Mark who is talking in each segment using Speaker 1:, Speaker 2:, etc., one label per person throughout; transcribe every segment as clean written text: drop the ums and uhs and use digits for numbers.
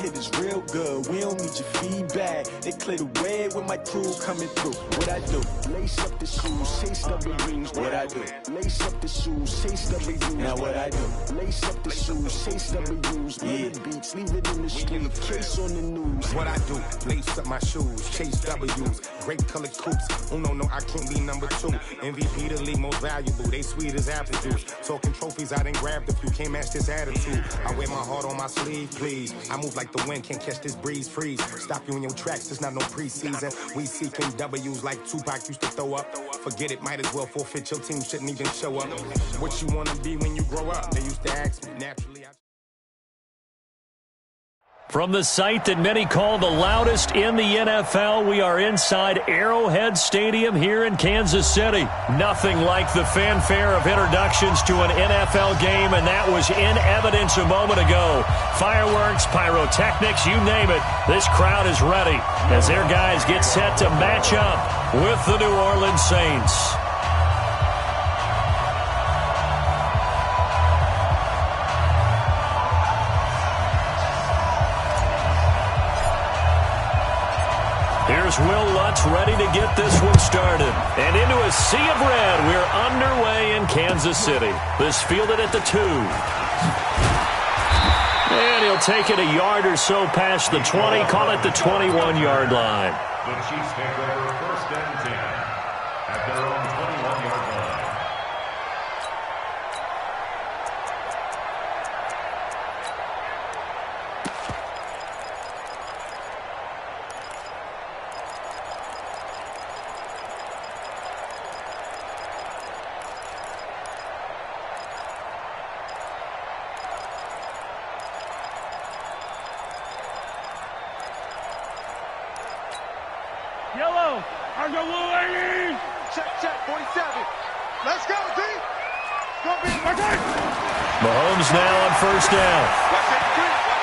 Speaker 1: hit is real good. We don't need your feedback. They clear the way with my crew coming through. What I do? Lace up the shoes, chase W's. What I do? Lace up the shoes, chase W's. Now what I do? Lace up the shoes, chase W's. Yeah, beats, leave it in the street, case on the news.
Speaker 2: What I do? Lace up my shoes, chase W's. Great colored coops. Oh no, I can't be number 2. MVP the league most valuable. They sweet as apple juice. Talking trophies, I done grabbed a few. Can't match this attitude. I wear my heart on my sleeve, please. I move like the wind, can't catch this breeze. Freeze. Stop you in your tracks. There's not no preseason. We seeking W's like Tupac used to throw up. Forget it, might as well forfeit. Your team shouldn't even show up. What you wanna be when you grow up? They used to ask me naturally.
Speaker 3: From the site that many call the loudest in the NFL, we are inside Arrowhead Stadium here in Kansas City. Nothing like the fanfare of introductions to an NFL game, and that was in evidence a moment ago. Fireworks, pyrotechnics, you name it. This crowd is ready as their guys get set to match up with the New Orleans Saints. Here's Will Lutz ready to get this one started. And into a sea of red, we're underway in Kansas City. This fielded at the 2. And he'll take it a yard or so past the 20, call it the 21-yard line.
Speaker 4: The Chiefs take over first and 10 at their own 21-yard line.
Speaker 5: Yellow, on the blue ladies. Check, 47. Let's go, D. Go, be
Speaker 3: Mahomes now on first down.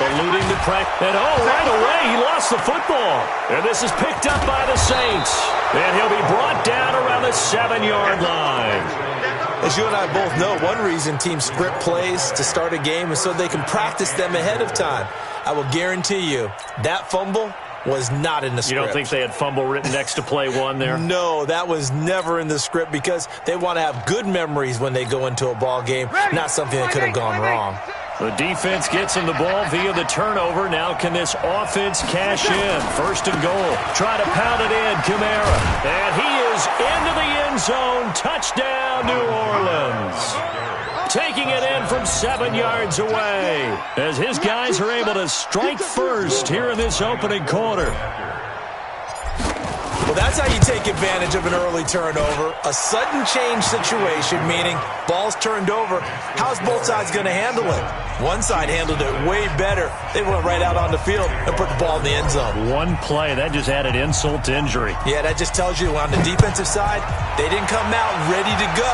Speaker 3: Eluding the pressure. And right away, he lost the football. And this is picked up by the Saints. And he'll be brought down around the 7-yard line.
Speaker 6: As you and I both know, one reason teams script plays to start a game is so they can practice them ahead of time. I will guarantee you that fumble was not in the script.
Speaker 3: You don't think they had fumble written next to play 1 there?
Speaker 6: No, that was never in the script because they want to have good memories when they go into a ball game, not something that could have gone wrong.
Speaker 3: The defense gets him the ball via the turnover. Now can this offense cash in? First and goal. Try to pound it in, Kamara. And he is into the end zone. Touchdown, New Orleans. Taking it in from 7 yards away as his guys are able to strike first here in this opening quarter.
Speaker 6: Well, that's how you take advantage of an early turnover. A sudden change situation, meaning ball's turned over. How's both sides going to handle it? One side handled it way better. They went right out on the field and put the ball in the end zone.
Speaker 3: One play, that just added insult to injury.
Speaker 6: Yeah, that just tells you on the defensive side, they didn't come out ready to go,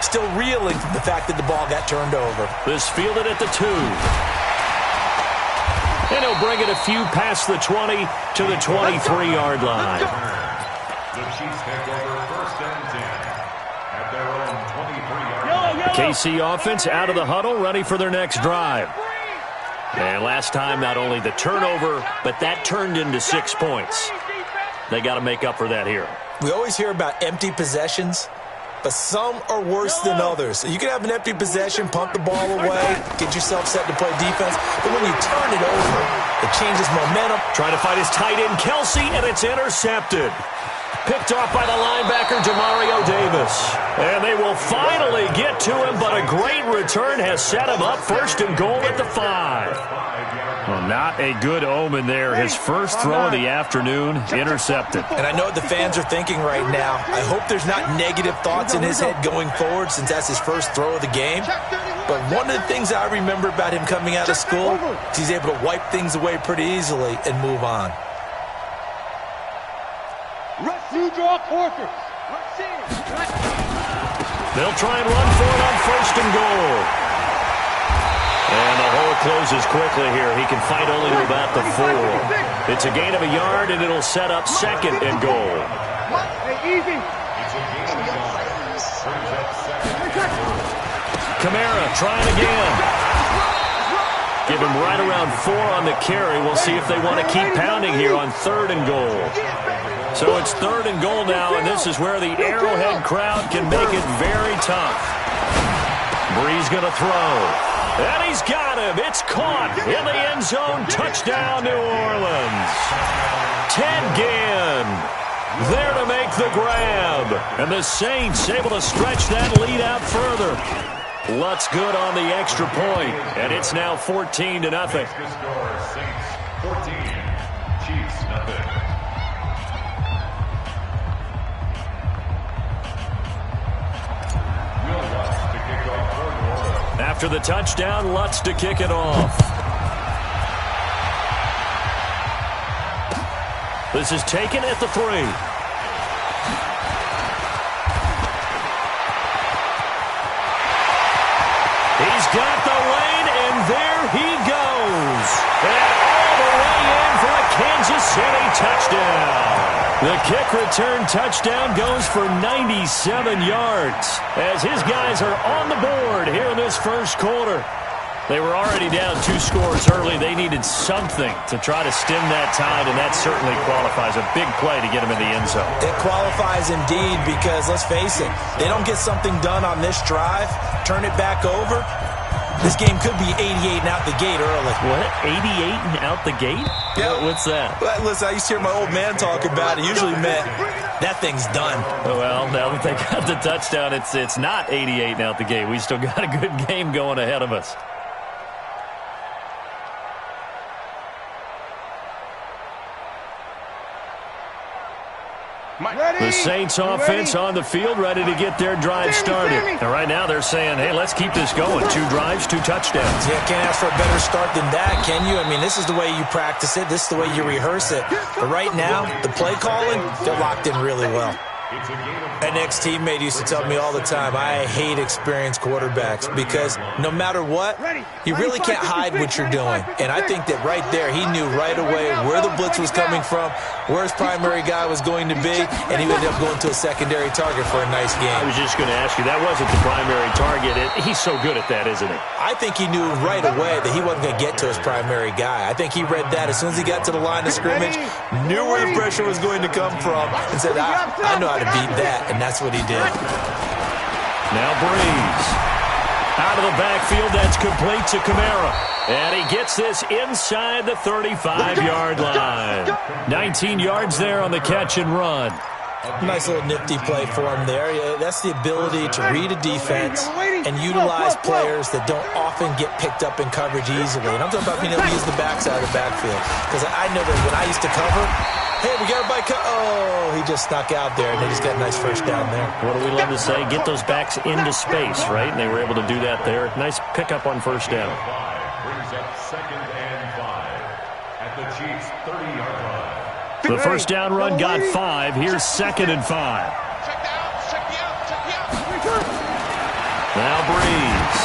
Speaker 6: still reeling from the fact that the ball got turned over.
Speaker 3: This fielded at the 2. And he'll bring it a few past the 20 to the 23-yard line.
Speaker 4: The Chiefs take over first and 10 at their own 23-yard line.
Speaker 3: KC offense out of the huddle, ready for their next drive. And last time, not only the turnover, but that turned into 6 points. They got to make up for that here.
Speaker 6: We always hear about empty possessions, but some are worse than others. You can have an empty possession, pump the ball away, get yourself set to play defense, but when you turn it over, it changes momentum.
Speaker 3: Trying to find his tight end, Kelsey, and it's intercepted. Picked off by the linebacker, Demario Davis. And they will finally get to him, but a great return has set him up first and goal at the 5. Well, not a good omen there. His first throw of the afternoon, intercepted.
Speaker 6: And I know what the fans are thinking right now. I hope there's not negative thoughts in his head going forward since that's his first throw of the game. But one of the things I remember about him coming out of school is he's able to wipe things away pretty easily and move on.
Speaker 5: You draw quarters.
Speaker 3: They'll try and run for it on first and goal. And the hole closes quickly here. He can fight only to about the 4. It's a gain of a yard, and it'll set up second and goal. Kamara trying again. Give him right around 4 on the carry. We'll see if they want to keep pounding here on 3rd and goal. So it's 3rd and goal now, and this is where the Arrowhead crowd can make it very tough. Brees going to throw. And he's got him. It's caught in the end zone. Touchdown, New Orleans. Ted Ginn there to make the grab. And the Saints able to stretch that lead out further. Lutz good on the extra point, and it's now 14-0.
Speaker 4: Saints 14, Chiefs nothing.
Speaker 3: After the touchdown, Lutz to kick it off. This is taken at the 3. He's got the lane, and there he goes. And all the way in for a Kansas City touchdown. The kick return touchdown goes for 97 yards as his guys are on the board here in this first quarter. They were already down 2 scores early. They needed something to try to stem that tide, and that certainly qualifies. A big play to get him in the end zone.
Speaker 6: It qualifies indeed because, let's face it, they don't get something done on this drive, turn it back over. This game could be 88 and out the gate early.
Speaker 3: What? 88 and out the gate?
Speaker 6: Yeah.
Speaker 3: What's that?
Speaker 6: Well, listen, I used to hear my old man talk about it. Usually meant that thing's done.
Speaker 3: Well, now that they got the touchdown, it's not 88 and out the gate. We still got a good game going ahead of us. The Saints offense on the field, ready to get their drive started. And right now they're saying, hey, let's keep this going. 2 drives, 2 touchdowns.
Speaker 6: Yeah, can't ask for a better start than that, can you? I mean, this is the way you practice it. This is the way you rehearse it. But right now, the play calling, they're locked in really well. An ex-teammate used to tell me all the time, I hate experienced quarterbacks because no matter what, you really can't hide what you're doing. And I think that right there, he knew right away where the blitz was coming from, where his primary guy was going to be, and he ended up going to a secondary target for a nice game.
Speaker 3: I was just going to ask you, that wasn't the primary target. He's so good at that, isn't he?
Speaker 6: I think he knew right away that he wasn't going to get to his primary guy. I think he read that as soon as he got to the line of scrimmage, knew where the pressure was going to come from, and said, I know how to beat that, and that's what he did.
Speaker 3: Now Brees. Out of the backfield, that's complete to Kamara. And he gets this inside the 35-yard line. 19 yards there on the catch and run.
Speaker 6: Nice little nifty play for him there. Yeah, that's the ability to read a defense and utilize players that don't often get picked up in coverage easily. And I'm talking about being able to use the backside of the backfield. Because I know that when I used to cover, hey, we got everybody he just snuck out there, and they just got a nice first down there.
Speaker 3: What do we love to say? Get those backs into space, right? And they were able to do that there. Nice pickup on first down.
Speaker 4: Brings up 2nd and 5 at the Chiefs' 30-yard line.
Speaker 3: The first down run got 5. Here's 2nd and 5. Now Brees.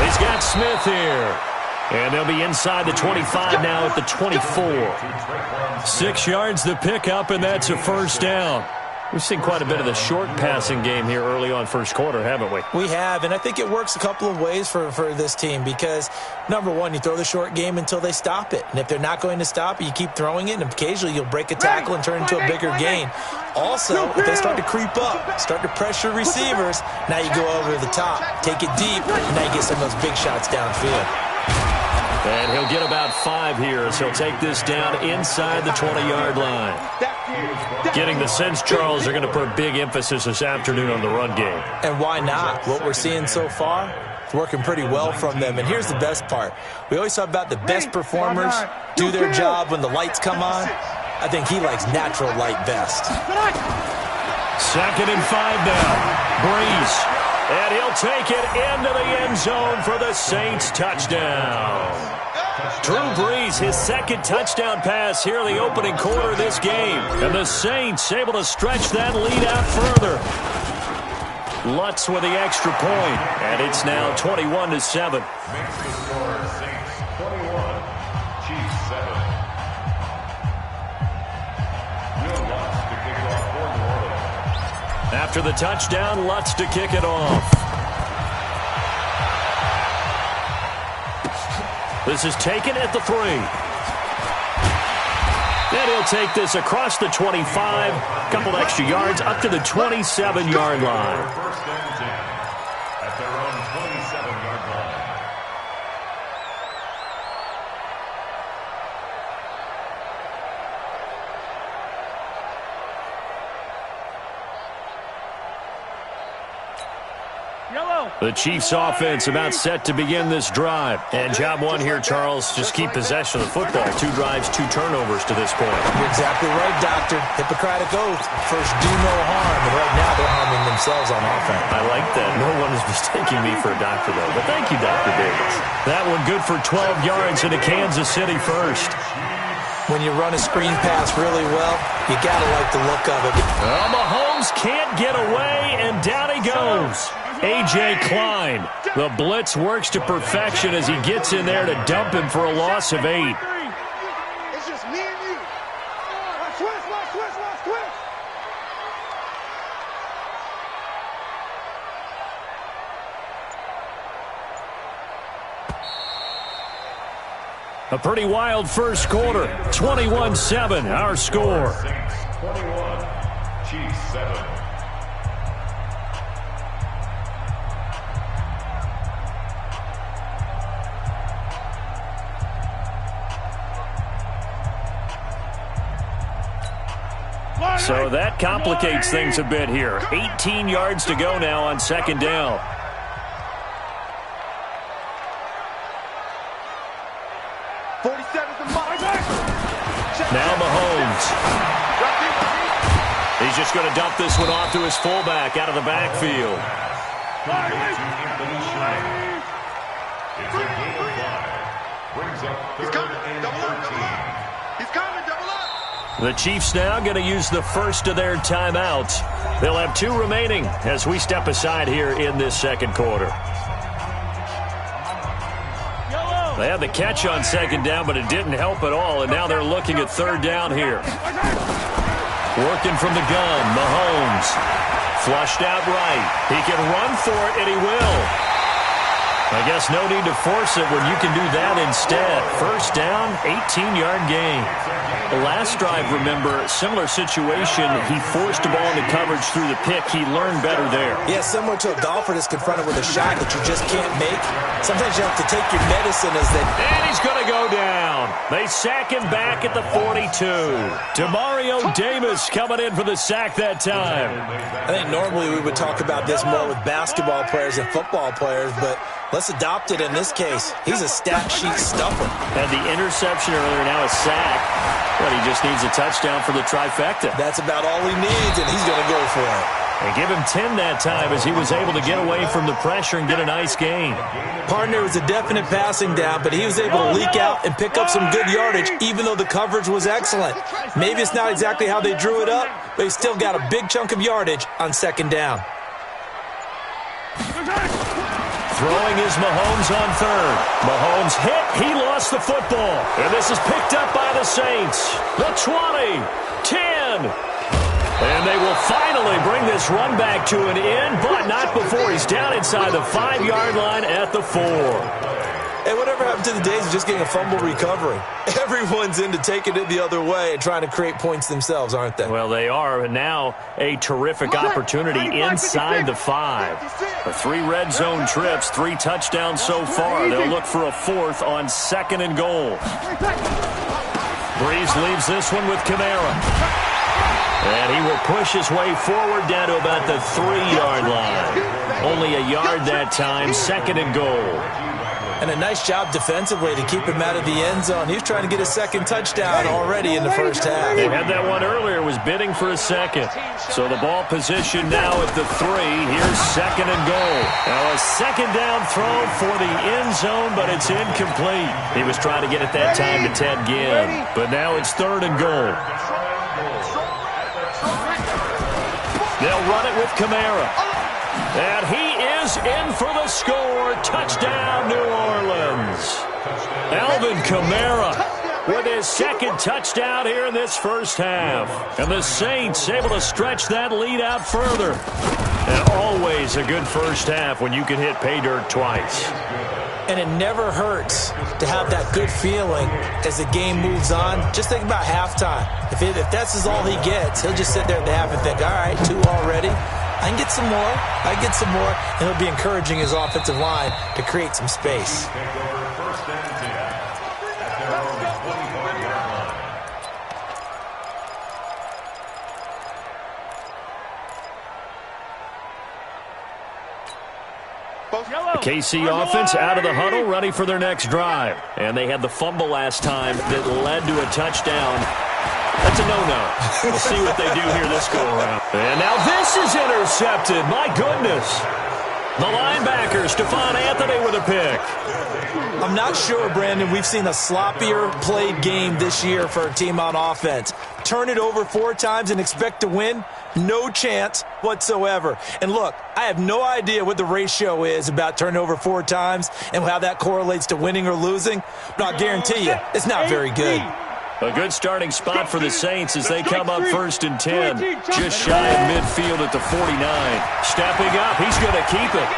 Speaker 3: He's got Smith here. And they'll be inside the 25 now at the 24. 6 yards the pickup, and that's a first down. We've seen quite a bit of the short passing game here early on first quarter, haven't we?
Speaker 6: We have, and I think it works a couple of ways for this team because, number one, you throw the short game until they stop it. And if they're not going to stop it, you keep throwing it, and occasionally you'll break a tackle and turn into a bigger gain. Also, if they start to creep up, start to pressure receivers, now you go over the top, take it deep, and now you get some of those big shots downfield.
Speaker 3: And he'll get about 5 here as he'll take this down inside the 20-yard line. Getting the sense, Charles, they're going to put a big emphasis this afternoon on the run game.
Speaker 6: And why not? What we're seeing so far, it's working pretty well from them. And here's the best part. We always talk about the best performers do their job when the lights come on. I think he likes natural light best.
Speaker 3: 2nd and 5 now. Brees. And he'll take it into the end zone for the Saints touchdown. Drew Brees, his 2nd touchdown pass here in the opening quarter of this game. And the Saints able to stretch that lead out further. Lutz with the extra point. And it's now 21-7.
Speaker 4: Makes the score Saints 21, Chiefs 7. Will Lutz to kick off for New Orleans.
Speaker 3: After the touchdown, Lutz to kick it off. This is taken at the 3. And he'll take this across the 25, a couple extra yards up to the 27-yard line.
Speaker 4: First and 10 at their own 27-yard line.
Speaker 3: The Chiefs offense about set to begin this drive. And job one here, Charles, just keep possession of the football. 2 drives, 2 turnovers to this point.
Speaker 6: You're exactly right, Doctor. Hippocratic oath. First, do no harm. And right now, they're harming themselves on offense.
Speaker 3: I like that. No one is mistaking me for a doctor, though. But thank you, Dr. Davis. That one good for 12 yards into Kansas City first.
Speaker 6: When you run a screen pass really well, you got to like the look of it.
Speaker 3: Well, Mahomes can't get away, and down he goes. A.J. Klein. The blitz works to perfection as he gets in there to dump him for a loss of 8.
Speaker 5: It's just me and you. Watch, twist.
Speaker 3: A pretty wild first quarter. 21-7, our score.
Speaker 4: 21, Chiefs 7.
Speaker 3: So that complicates things a bit here. 18 yards to go now on second down. Now Mahomes. He's just going to dump this one off to his fullback out of the backfield.
Speaker 4: It's a gain of 5. Brings up 3rd and 13.
Speaker 5: He's coming, double up.
Speaker 3: The Chiefs now going to use the first of their timeouts. They'll have 2 remaining as we step aside here in this second quarter. They had the catch on second down, but it didn't help at all, and now they're looking at third down here. Working from the gun, Mahomes. Flushed out right. He can run for it, and he will. I guess no need to force it when you can do that instead. First down, 18-yard gain. The last drive, remember, similar situation. He forced the ball into coverage through the pick. He learned better there.
Speaker 6: Yeah, similar to a golfer that's confronted with a shot that you just can't make. Sometimes you have to take your medicine as they...
Speaker 3: And he's going to go down. They sack him back at the 42. Demario Davis coming in for the sack that time.
Speaker 6: I think normally we would talk about this more with basketball players and football players, but let's adopt it in this case. He's a stat sheet stuffer.
Speaker 3: Had the interception earlier, now a sack. But he just needs a touchdown for the trifecta.
Speaker 6: That's about all he needs, and he's going to go for it.
Speaker 3: And give him 10 that time as he was able to get away from the pressure and get a nice gain.
Speaker 6: Partner was a definite passing down, but he was able to leak out and pick up some good yardage, even though the coverage was excellent. Maybe it's not exactly how they drew it up, but he still got a big chunk of yardage on second down.
Speaker 3: Throwing is Mahomes on third. Mahomes hit. He lost the football. And this is picked up by the Saints. The 20, 10. And they will finally bring this run back to an end, but not before he's down inside the 5-yard line at the 4.
Speaker 6: Hey, whatever happened to the days of just getting a fumble recovery? Everyone's into taking it the other way and trying to create points themselves, aren't they?
Speaker 3: Well, they are. And now a terrific opportunity inside the 5. For 3 red zone trips, 3 touchdowns so far. They'll look for a 4th on 2nd and goal. Breeze leaves this one with Kamara. And he will push his way forward down to about the 3-yard line. Only a yard that time, 2nd and goal.
Speaker 6: And a nice job defensively to keep him out of the end zone. He was trying to get his 2nd touchdown already in the first half.
Speaker 3: They had that one earlier, was bidding for a 2nd. So the ball position now at the 3. Here's 2nd and goal. Now a 2nd down throw for the end zone, but it's incomplete. He was trying to get it that time to Ted Ginn. But now it's 3rd and goal. They'll run it with Kamara. And he is in for the score. Touchdown, New Orleans. Alvin Kamara with his 2nd touchdown here in this first half. And the Saints able to stretch that lead out further. And always a good first half when you can hit pay dirt twice.
Speaker 6: And it never hurts to have that good feeling as the game moves on. Just think about halftime. If that's all he gets, he'll just sit there at the half and think, all right, 2 already. I can get some more. I can get some more. And he'll be encouraging his offensive line to create some space.
Speaker 3: The KC offense out of the huddle, ready for their next drive. And they had the fumble last time that led to a touchdown. That's a no-no. We'll see what they do here this go-around. And now this is intercepted. My goodness. The linebacker, Stephon Anthony, with a pick.
Speaker 6: I'm not sure, Brandon, we've seen a sloppier played game this year for a team on offense. Turn it over 4 times and expect to win? No chance whatsoever. And look, I have no idea what the ratio is about turning over 4 times and how that correlates to winning or losing, but I'll guarantee you it's not very good.
Speaker 3: A good starting spot for the Saints as they come up 1st and 10. Just shy of midfield at the 49. Stepping up, he's going to keep it.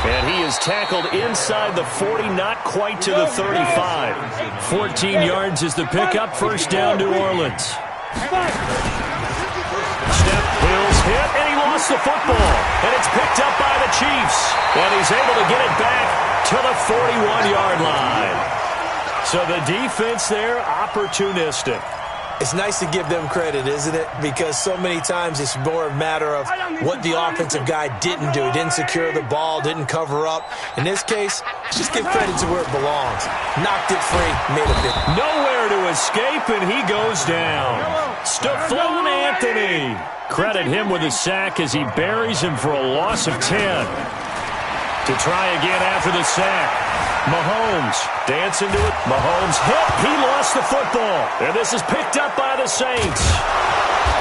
Speaker 3: And he is tackled inside the 40, not quite to the 35. 14 yards is the pickup, 1st down, New Orleans. Step, Hills hit, and he lost the football. And it's picked up by the Chiefs. And he's able to get it back to the 41-yard line. So the defense there, opportunistic.
Speaker 6: It's nice to give them credit, isn't it? Because so many times it's more a matter of what the offensive guy didn't do. He didn't secure the ball, didn't cover up. In this case, just give credit to where it belongs. Knocked it free, made a big.
Speaker 3: Nowhere to escape, and he goes down. Stephon Anthony. Credit him with a sack as he buries him for a loss of 10. To try again after the sack. Mahomes dancing to it. Mahomes hit. He lost the football. And this is picked up by the Saints.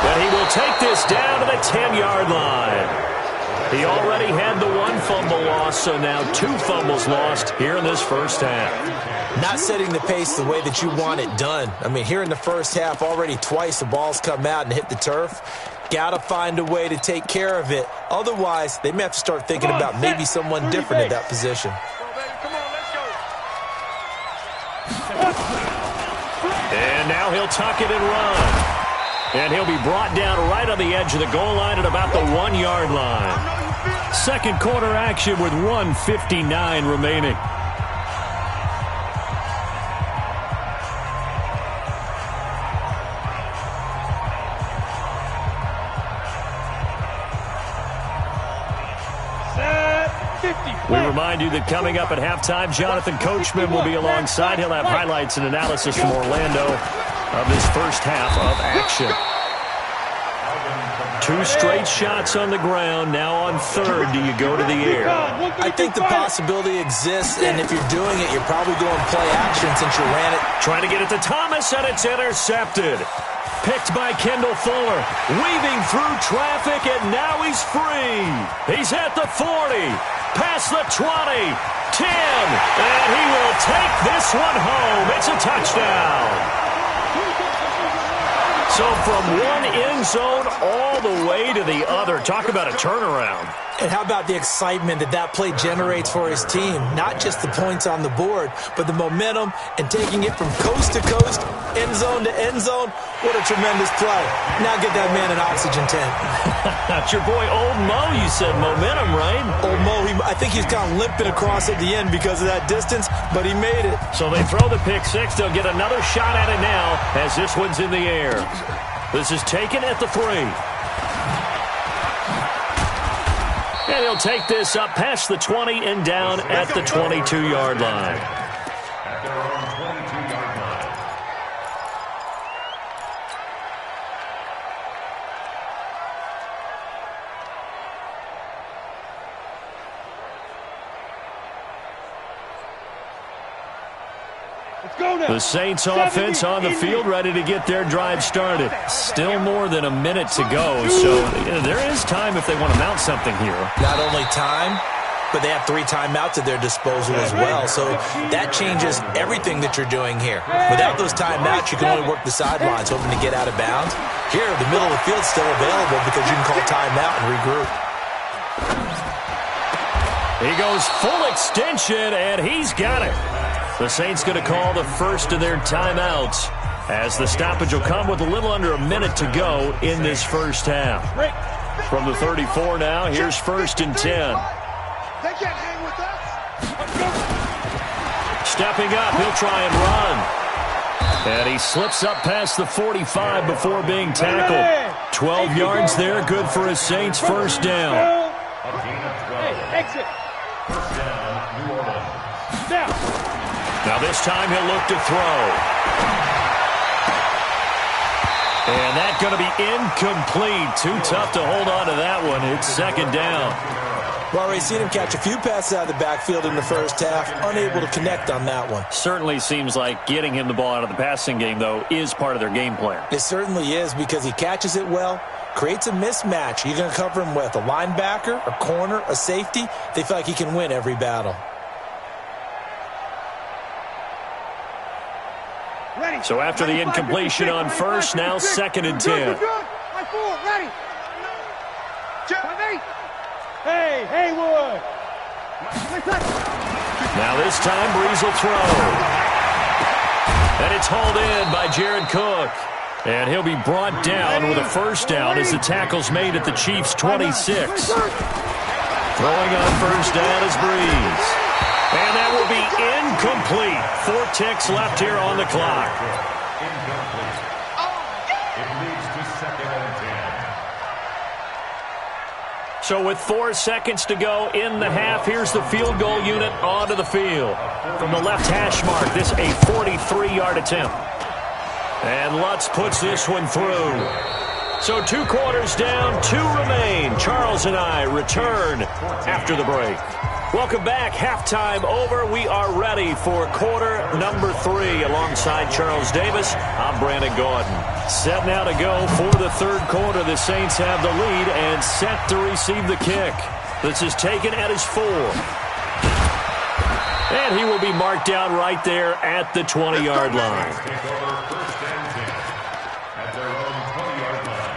Speaker 3: And he will take this down to the 10-yard line. He already had the 1 fumble loss, so now 2 fumbles lost here in this first half.
Speaker 6: Not setting the pace the way that you want it done. I mean, here in the first half, already twice the ball's come out and hit the turf. Got to find a way to take care of it. Otherwise, they may have to start thinking about maybe someone different at that position.
Speaker 3: And now he'll tuck it and run. And he'll be brought down right on the edge of the goal line at about the 1-yard line. Second quarter action with 1:59 remaining. We remind you that coming up at halftime, Jonathan Coachman will be alongside. He'll have highlights and analysis from Orlando of this first half of action. 2 straight shots on the ground. Now on 3rd, do you go to the air?
Speaker 6: I think the possibility exists, and if you're doing it, you're probably going play action since you ran it.
Speaker 3: Trying to get it to Thomas, and it's intercepted. Picked by Kendall Fuller. Weaving through traffic, and now he's free. He's at the 40. Past the 20, 10, and he will take this one home. It's a touchdown. So from one end zone all the way to the other. Talk about a turnaround.
Speaker 6: And how about the excitement that that play generates for his team? Not just the points on the board, but the momentum and taking it from coast to coast, end zone to end zone. What a tremendous play. Now get that man an oxygen tank.
Speaker 3: That's your boy Old Mo. You said momentum, right?
Speaker 6: Old Mo, I think he's kind of limping across at the end because of that distance, but he made it.
Speaker 3: So they throw the pick 6. They'll get another shot at it now as this one's in the air. This is taken at the 3. And he'll take this up past the 20 and down at the 22-yard line.
Speaker 4: At their own 22-yard line.
Speaker 3: The Saints offense on the field, ready to get their drive started. Still more than a minute to go, so there is time if they want to mount something here.
Speaker 6: Not only time, but they have 3 timeouts at their disposal as well, so that changes everything that you're doing here. Without those timeouts, you can only work the sidelines, hoping to get out of bounds. Here, the middle of the field's still available because you can call timeout and regroup.
Speaker 3: He goes full extension, and he's got it. The Saints going to call the first of their timeouts as the stoppage will come with a little under a minute to go in this first half. From the 34 now, here's 1st and 10.
Speaker 5: They can't hang with us.
Speaker 3: Stepping up, he'll try and run. And he slips up past the 45 before being tackled. 12 yards there, good for a Saints first down.
Speaker 5: Exit.
Speaker 4: First down, New Orleans.
Speaker 3: Now this time he'll look to throw. And that's going to be incomplete. Too tough to hold on to that one. It's 2nd down.
Speaker 6: Well, we've seen him catch a few passes out of the backfield in the first half, unable to connect on that one.
Speaker 3: Certainly seems like getting him the ball out of the passing game, though, is part of their game plan.
Speaker 6: It certainly is because he catches it well, creates a mismatch. You're going to cover him with a linebacker, a corner, a safety. They feel like he can win every battle.
Speaker 3: So after the incompletion on first, now 2nd and 10.
Speaker 5: Ready. Hey, Haywood.
Speaker 3: Now this time, Breeze will throw. And it's hauled in by Jared Cook. And he'll be brought down with a first down as the tackle's made at the Chiefs' 26. Throwing on first down is Breeze. And that will be incomplete. 4 ticks left here on the clock.
Speaker 4: Incomplete. It leads to 2nd and 10.
Speaker 3: So with 4 seconds to go in the half, here's the field goal unit onto the field. From the left hash mark, this a 43-yard attempt. And Lutz puts this one through. So 2 quarters down, 2 remain. Charles and I return after the break. Welcome back. Halftime over. We are ready for quarter number 3 alongside Charles Davis. I'm Brandon Gordon. Set now to go for the 3rd quarter. The Saints have the lead and set to receive the kick. This is taken at his 4. And he will be marked down right there at the 20-yard line.
Speaker 4: Take over 1st and 10 at their own 20-yard line.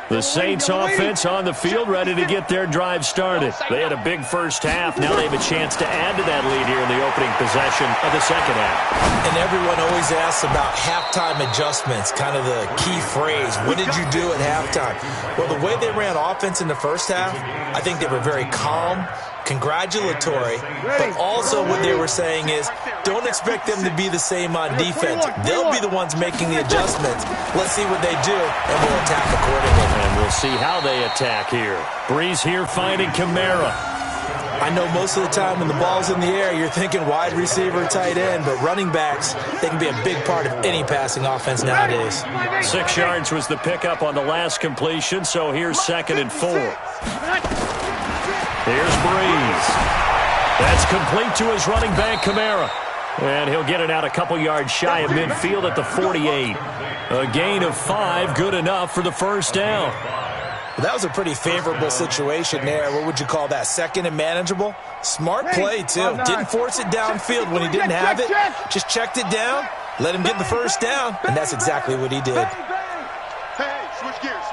Speaker 3: The Saints offense on the field, ready to get their drive started. They had a big first half. Now they have a chance to add to that lead here in the opening possession of the second half.
Speaker 6: And everyone always asks about halftime adjustments, kind of the key phrase. What did you do at halftime? Well, the way they ran offense in the first half, I think they were very calm, congratulatory, but also what they were saying is don't expect them to be the same on defense. They'll be the ones making the adjustments. Let's see what they do, and we'll attack accordingly.
Speaker 3: And we'll see how they attack here. Breeze here finding Kamara.
Speaker 6: I know most of the time when the ball's in the air, you're thinking wide receiver, tight end, but running backs, they can be a big part of any passing offense nowadays.
Speaker 3: 6 yards was the pickup on the last completion, so here's 2nd and 4. Here's Breeze. That's complete to his running back, Kamara. And he'll get it out a couple yards shy of midfield at the 48. A gain of 5, good enough for the first down.
Speaker 6: Well, that was a pretty favorable situation there. What would you call that? 2nd and manageable? Smart play, too. Didn't force it downfield when he didn't have it. Just checked it down, let him get the first down, and that's exactly what he did.
Speaker 5: Hey, switch gears.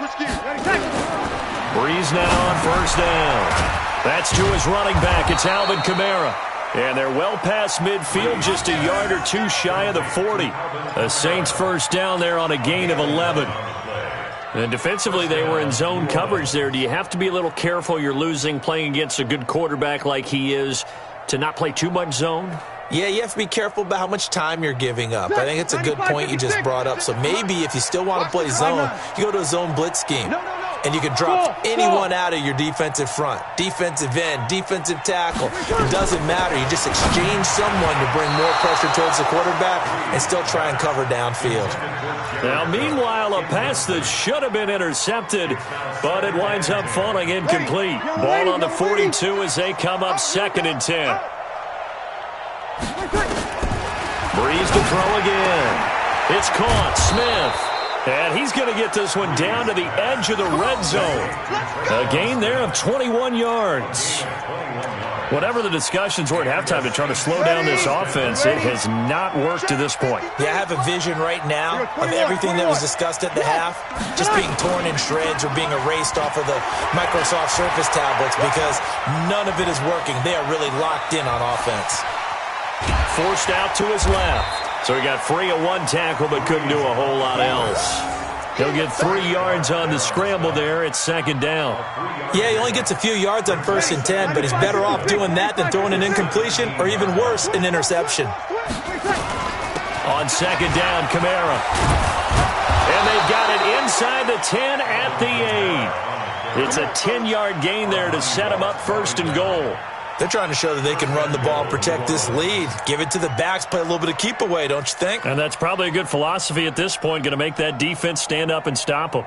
Speaker 3: Breeze now on first down. That's to his running back. It's Alvin Kamara. And they're well past midfield, just a yard or 2 shy of the 40. The Saints first down there on a gain of 11. And defensively, they were in zone coverage there. Do you have to be a little careful you're losing playing against a good quarterback like he is to not play too much zone?
Speaker 6: Yeah, you have to be careful about how much time you're giving up. I think it's a good point you just brought up. So maybe if you still want to play zone, you go to a zone blitz scheme. And you can drop anyone out of your defensive front. Defensive end, defensive tackle. It doesn't matter. You just exchange someone to bring more pressure towards the quarterback and still try and cover downfield.
Speaker 3: Now, meanwhile, a pass that should have been intercepted, but it winds up falling incomplete. Ball on the 42 as they come up 2nd and 10. Breeze to throw again. It's caught. Smith. And he's going to get this one down to the edge of the red zone. A gain there of 21 yards. Whatever the discussions were at halftime to try to slow down this offense, it has not worked to this point.
Speaker 6: Yeah, I have a vision right now of everything that was discussed at the half just being torn in shreds or being erased off of the Microsoft Surface tablets because none of it is working. They are really locked in on offense.
Speaker 3: Forced out to his left. So he got free of one tackle but couldn't do a whole lot else. He'll get 3 yards on the scramble there. It's second down.
Speaker 6: Yeah, he only gets a few yards on 1st and 10, but he's better off doing that than throwing an incompletion or even worse, an interception.
Speaker 3: On second down, Kamara. And they've got it inside the 10 at the 8. It's a 10-yard gain there to set him up 1st and goal.
Speaker 6: They're trying to show that they can run the ball and protect this lead. Give it to the backs, play a little bit of keep away, don't you think?
Speaker 3: And that's probably a good philosophy at this point, going to make that defense stand up and stop them.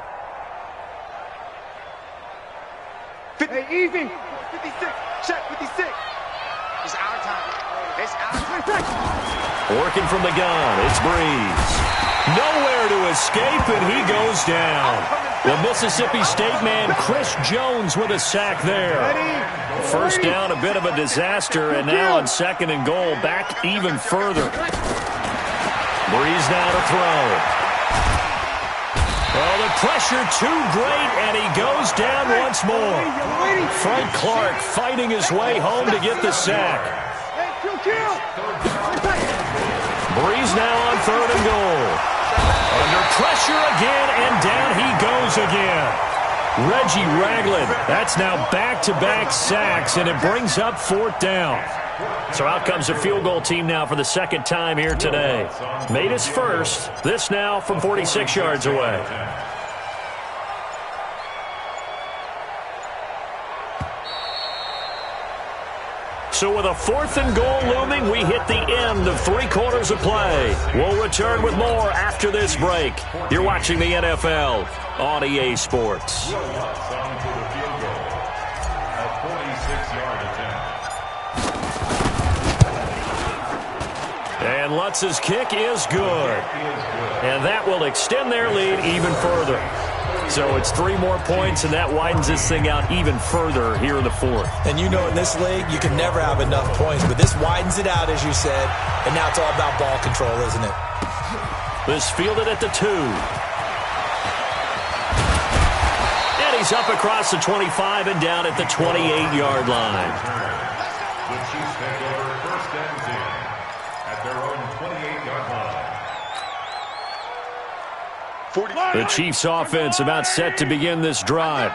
Speaker 5: Hey, easy. 56. Check 56. It's our time. It's our time.
Speaker 3: Working from the gun, it's Breeze. Nowhere to escape, and he goes down. The Mississippi State man, Chris Jones, with a sack there. First down, a bit of a disaster, and now on 2nd and goal, back even further. Breeze now to throw. Oh, the pressure too great, and he goes down once more. Frank Clark fighting his way home to get the sack. Breeze now on 3rd and goal. Under pressure again, and down he goes again. Reggie Ragland, that's now back-to-back sacks, and it brings up 4th down. So out comes the field goal team now for the 2nd time here today. Made his first, this now from 46 yards away. So with a 4th and goal looming, we hit the end of 3 quarters of play. We'll return with more after this break. You're watching the NFL on EA Sports. And Lutz's kick is good. And that will extend their lead even further. So it's 3 more points, and that widens this thing out even further here in the 4th.
Speaker 6: And you know in this league, you can never have enough points, but this widens it out, as you said, and now it's all about ball control, isn't it?
Speaker 3: This fielded at the 2. And he's up across the 25 and down at the 28-yard line.
Speaker 4: The Chiefs take over 1st and 10 at their own 28-yard line.
Speaker 3: The Chiefs offense about set to begin this drive.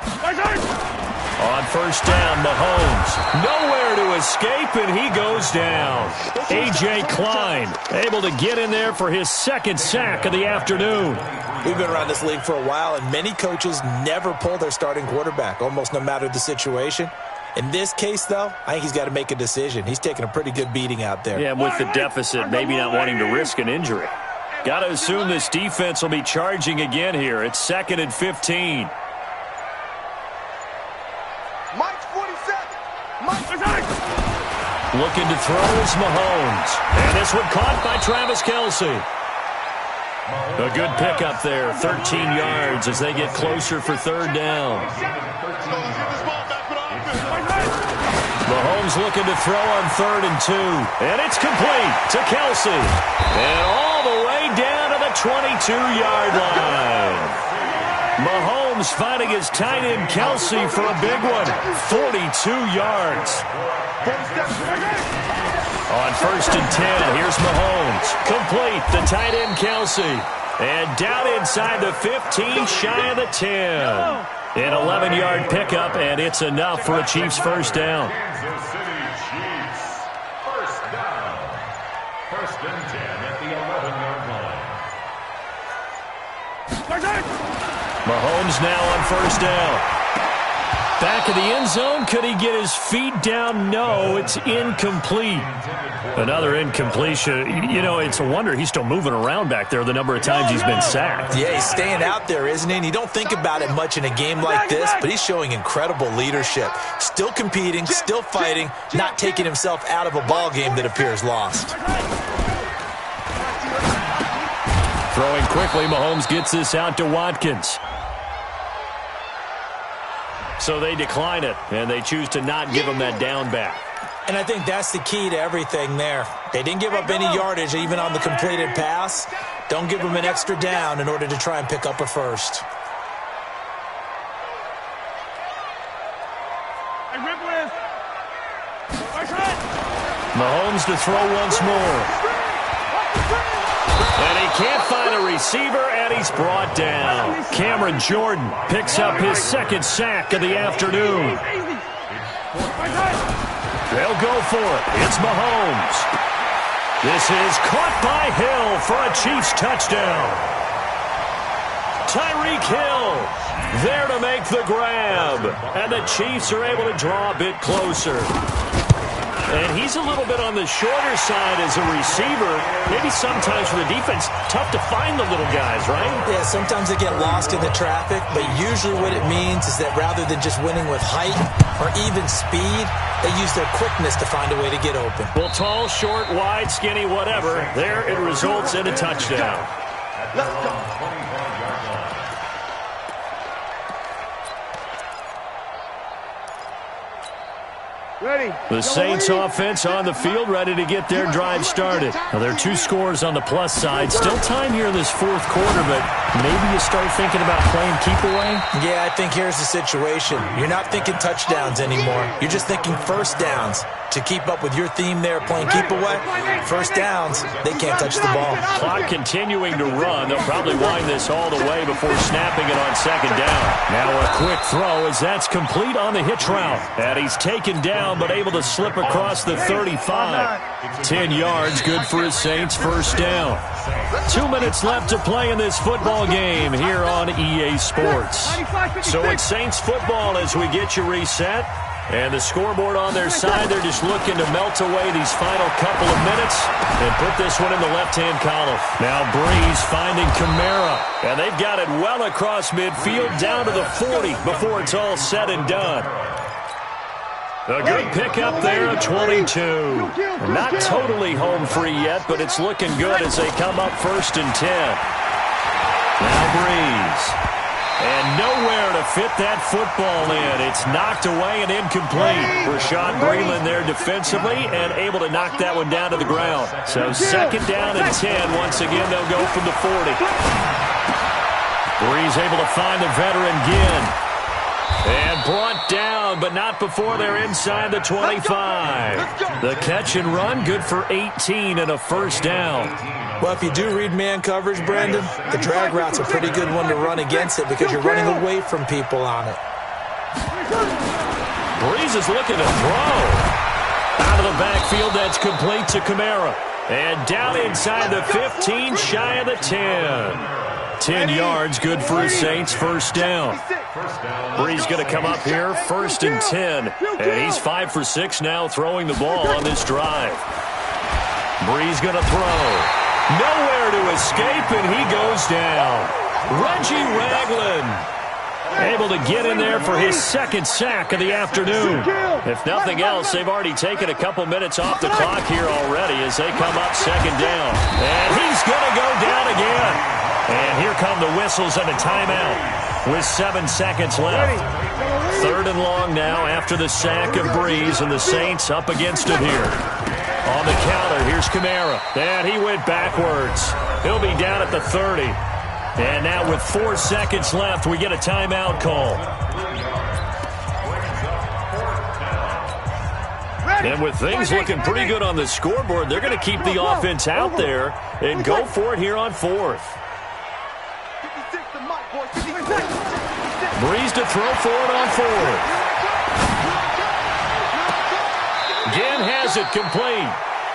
Speaker 3: On 1st down, Mahomes. Nowhere to escape, and he goes down. A.J. Klein able to get in there for his 2nd sack of the afternoon.
Speaker 6: We've been around this league for a while, and many coaches never pull their starting quarterback, almost no matter the situation. In this case, though, I think he's got to make a decision. He's taking a pretty good beating out there.
Speaker 3: Yeah, with the deficit, maybe not wanting to risk an injury. Got to assume this defense will be charging again here. It's 2nd and 15.
Speaker 5: Mike's 47.
Speaker 3: Looking to throw is Mahomes. And this one caught by Travis Kelce. A good pickup there, 13 yards as they get closer for 3rd down. Mahomes looking to throw on 3rd and 2. And it's complete to Kelce. And all the way down to the 22-yard line. Mahomes finding his tight end Kelce for a big one. 42 yards. On 1st and 10, here's Mahomes. Complete, the tight end Kelce. And down inside the 15, shy of the 10. An 11-yard pickup, and it's enough for a Chiefs 1st down.
Speaker 4: Kansas City Chiefs. 1st down. 1st and 10 at the 11-yard line.
Speaker 3: Mahomes now on 1st down. Back of the end zone. Could he get his feet down? No, it's incomplete. Another incompletion. You know, it's a wonder he's still moving around back there the number of times he's been sacked.
Speaker 6: Yeah, he's staying out there, isn't he? And you don't think about it much in a game like this, but he's showing incredible leadership. Still competing, still fighting, not taking himself out of a ball game that appears lost.
Speaker 3: Throwing quickly, Mahomes gets this out to Watkins. So they decline it, and they choose to not give him that down back.
Speaker 6: And I think that's the key to everything there. They didn't give up any yardage even on the completed pass. Don't give them an extra down in order to try and pick up a first.
Speaker 3: Mahomes to throw once more. And he can't find a receiver, and he's brought down. Cameron Jordan picks up his second sack of the afternoon. They'll go for it. It's Mahomes. This is caught by Hill for a Chiefs touchdown. Tyreek Hill there to make the grab. And the Chiefs are able to draw a bit closer. And he's a little bit on the shorter side as a receiver. Maybe sometimes for the defense, tough to find the little guys, right?
Speaker 6: Yeah, sometimes they get lost in the traffic, but usually what it means is that rather than just winning with height or even speed, they use their quickness to find a way to get open.
Speaker 3: Well, tall, short, wide, skinny, whatever, there it results in a touchdown.
Speaker 5: Let's go. Ready.
Speaker 3: The Saints offense on the field, ready to get their drive started. Now, there are 2 scores on the plus side. Still time here in this fourth quarter, but maybe you start thinking about playing keep away?
Speaker 6: Yeah, I think here's the situation. You're not thinking touchdowns anymore. You're just thinking first downs. To keep up with your theme there, playing keep away, first downs, they can't touch the ball.
Speaker 3: Clock continuing to run. They'll probably wind this all the way before snapping it on second down. Now a quick throw as that's complete on the hitch route. And he's taken down but able to slip across the 35. 10 yards, good for his Saints, first down. 2 minutes left to play in this football game here on EA Sports. So it's Saints football as we get you reset. And the scoreboard on their side, they're just looking to melt away these final couple of minutes and put this one in the left-hand column. Now Breeze finding Kamara, and they've got it well across midfield down to the 40 before it's all said and done. A good pickup there of 22. Not totally home free yet, but it's looking good as they come up 1st and 10. Now Breeze. And nowhere to fit that football in. It's knocked away and incomplete. Rashad Breeland there defensively and able to knock that one down to the ground. So second down and 10. Once again, they'll go from the 40. Breeze able to find the veteran Ginn. And brought down, but not before they're inside the 25. The catch and run, good for 18 and a first down.
Speaker 6: Well, if you do read man coverage, Brandon, the drag route's a pretty good one to run against it because you're running away from people on it.
Speaker 3: Breeze is looking to throw. Out of the backfield, that's complete to Kamara. And down inside the 15, shy of the 10. 10 yards, good for his Saints, first down. Breeze going to come up here, 1st and 10. And he's 5 for 6 now throwing the ball on this drive. Breeze going to throw. Nowhere to escape, and he goes down. Reggie Ragland able to get in there for his second sack of the afternoon. If nothing else, they've already taken a couple minutes off the clock here already as they come up second down. And he's going to go down again. And here come the whistles and a timeout with 7 seconds left. 3rd and long now after the sack of Breeze, and the Saints up against it here. On the counter, here's Kamara. And he went backwards. He'll be down at the 30. And now with 4 seconds left, we get a timeout call. And with things looking pretty good on the scoreboard, they're going to keep the offense out there and go for it here on 4th. Breeze to throw for it on 4th. Ginn has it complete.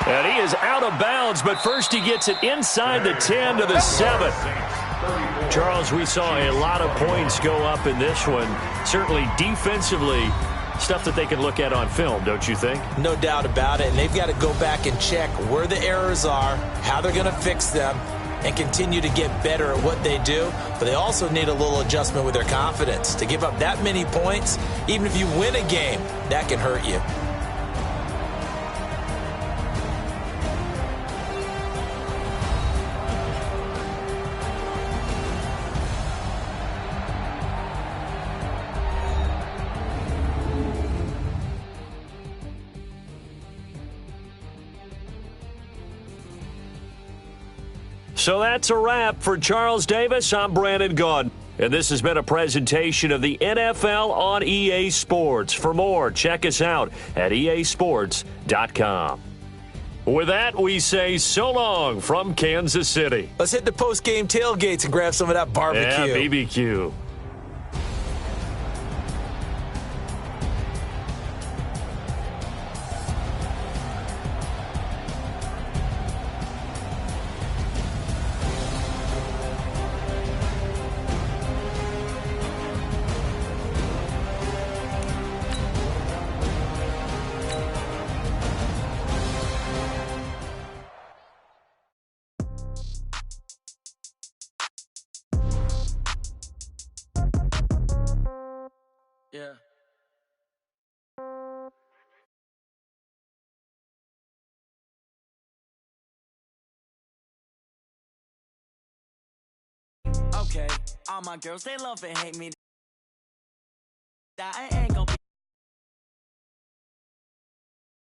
Speaker 3: And he is out of bounds, but first he gets it inside the 10 to the 7. Charles, we saw a lot of points go up in this one. Certainly defensively, stuff that they can look at on film, don't you think?
Speaker 6: No doubt about it, and they've got to go back and check where the errors are, how they're going to fix them, and continue to get better at what they do. But they also need a little adjustment with their confidence. To give up that many points, even if you win a game, that can hurt you.
Speaker 3: So that's a wrap. For Charles Davis, I'm Brandon Gunn. And this has been a presentation of the NFL on EA Sports. For more, check us out at easports.com. With that, we say so long from Kansas City.
Speaker 6: Let's hit the post-game tailgates and grab some of that barbecue.
Speaker 3: Yeah, BBQ.
Speaker 7: Yeah. Okay, all my girls, they love and hate me. I ain't